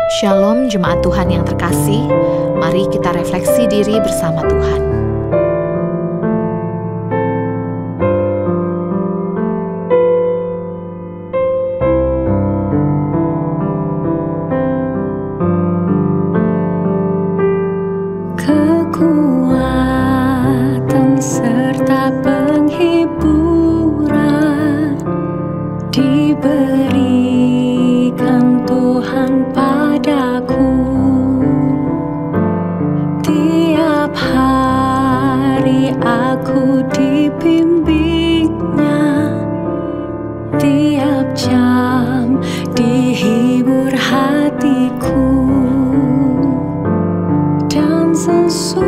Shalom jemaat Tuhan yang terkasih, mari kita refleksi diri bersama Tuhan. Kekuatan serta penghiburan diberikan Tuhan padaku. Tiap hari aku dibimbingnya, tiap jam dihibur hatiku, dan sesuai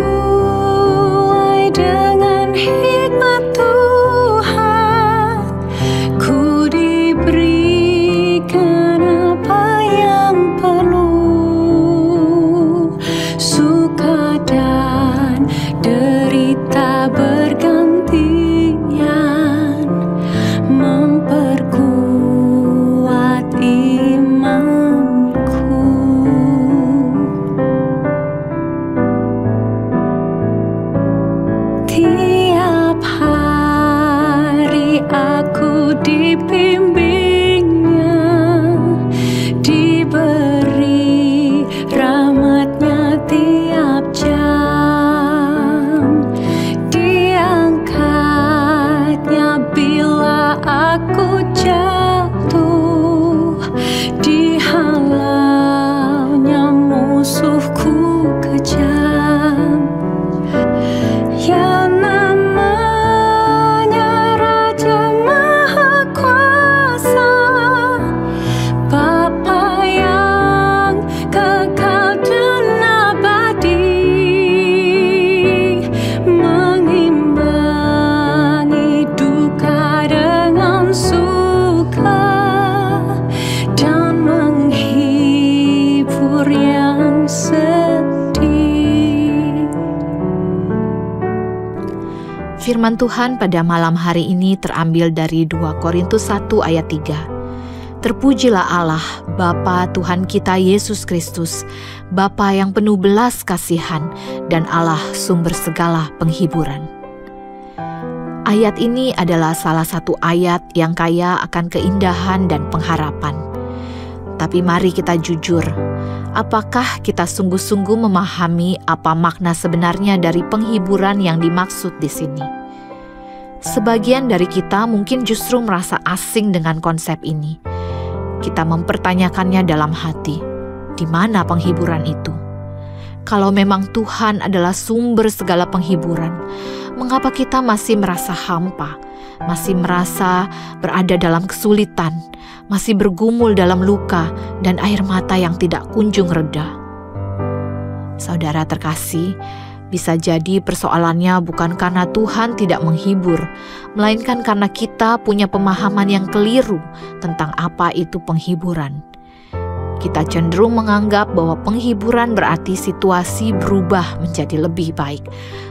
dengan hikmat Tuhan, ku diberikan apa yang perlu. Suka dan derita bergantian memperkuat imanku. Tiap hari aku dibimbingnya, diberi rahmatnya tiap jam, diangkatnya bila aku jatuh, dihalaunya musuhku kejam. Ya namanya Raja Maha Kuasa, Bapa yang kekal dan abadi, mengimbangi duka dengan suka dan menghibur yang sedih. Firman Tuhan pada malam hari ini terambil dari 2 Korintus 1 ayat 3. Terpujilah Allah, Bapa Tuhan kita Yesus Kristus, Bapa yang penuh belas kasihan dan Allah sumber segala penghiburan. Ayat ini adalah salah satu ayat yang kaya akan keindahan dan pengharapan. Tapi mari kita jujur, apakah kita sungguh-sungguh memahami apa makna sebenarnya dari penghiburan yang dimaksud di sini? Sebagian dari kita mungkin justru merasa asing dengan konsep ini. Kita mempertanyakannya dalam hati, di mana penghiburan itu? Kalau memang Tuhan adalah sumber segala penghiburan, mengapa kita masih merasa hampa, masih merasa berada dalam kesulitan, masih bergumul dalam luka dan air mata yang tidak kunjung reda? Saudara terkasih, bisa jadi persoalannya bukan karena Tuhan tidak menghibur, melainkan karena kita punya pemahaman yang keliru tentang apa itu penghiburan. Kita cenderung menganggap bahwa penghiburan berarti situasi berubah menjadi lebih baik,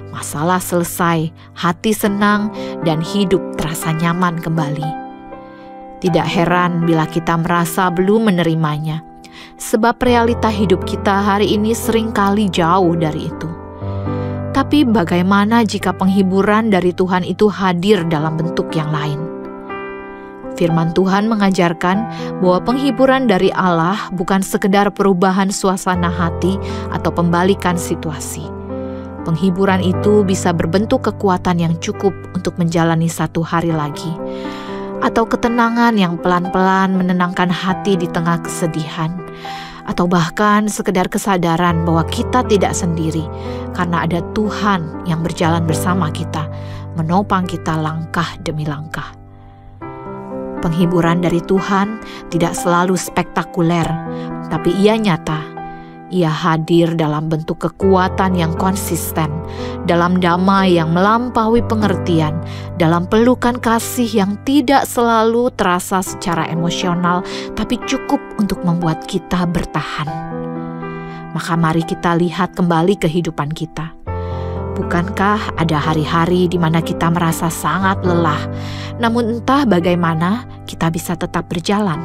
masalah selesai, hati senang, dan hidup terasa nyaman kembali. Tidak heran bila kita merasa belum menerimanya, sebab realita hidup kita hari ini seringkali jauh dari itu. Tapi bagaimana jika penghiburan dari Tuhan itu hadir dalam bentuk yang lain? Firman Tuhan mengajarkan bahwa penghiburan dari Allah bukan sekedar perubahan suasana hati atau pembalikan situasi. Penghiburan itu bisa berbentuk kekuatan yang cukup untuk menjalani satu hari lagi, atau ketenangan yang pelan-pelan menenangkan hati di tengah kesedihan, atau bahkan sekedar kesadaran bahwa kita tidak sendiri karena ada Tuhan yang berjalan bersama kita, menopang kita langkah demi langkah. Penghiburan dari Tuhan tidak selalu spektakuler, tapi ia nyata. Ia hadir dalam bentuk kekuatan yang konsisten, dalam damai yang melampaui pengertian, dalam pelukan kasih yang tidak selalu terasa secara emosional, tapi cukup untuk membuat kita bertahan. Maka mari kita lihat kembali kehidupan kita. Bukankah ada hari-hari di mana kita merasa sangat lelah, namun entah bagaimana kita bisa tetap berjalan?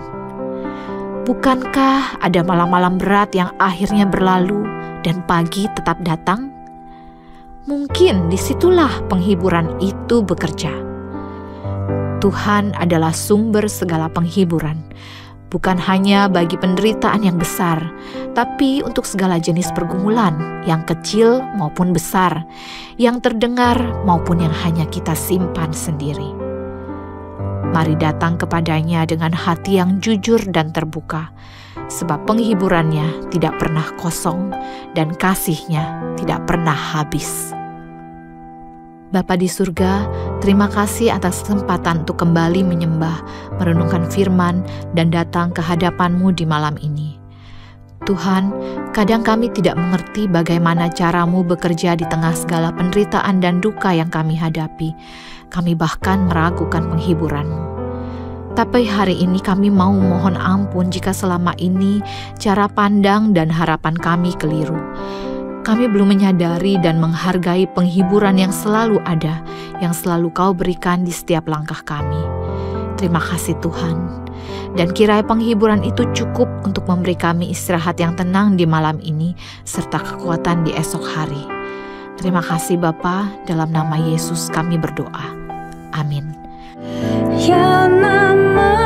Bukankah ada malam-malam berat yang akhirnya berlalu dan pagi tetap datang? Mungkin disitulah penghiburan itu bekerja. Tuhan adalah sumber segala penghiburan, bukan hanya bagi penderitaan yang besar, tapi untuk segala jenis pergumulan, yang kecil maupun besar, yang terdengar maupun yang hanya kita simpan sendiri. Mari datang kepadanya dengan hati yang jujur dan terbuka, sebab penghiburannya tidak pernah kosong dan kasih-Nya tidak pernah habis. Bapa di surga, terima kasih atas kesempatan untuk kembali menyembah, merenungkan firman, dan datang ke hadapan-Mu di malam ini. Tuhan, kadang kami tidak mengerti bagaimana cara-Mu bekerja di tengah segala penderitaan dan duka yang kami hadapi. Kami bahkan meragukan penghiburan-Mu. Tapi hari ini kami mau mohon ampun jika selama ini cara pandang dan harapan kami keliru. Kami belum menyadari dan menghargai penghiburan yang selalu ada, yang selalu Kau berikan di setiap langkah kami. Terima kasih Tuhan. Dan kiranya penghiburan itu cukup untuk memberi kami istirahat yang tenang di malam ini, serta kekuatan di esok hari. Terima kasih Bapa, dalam nama Yesus kami berdoa. Amin. Ya nama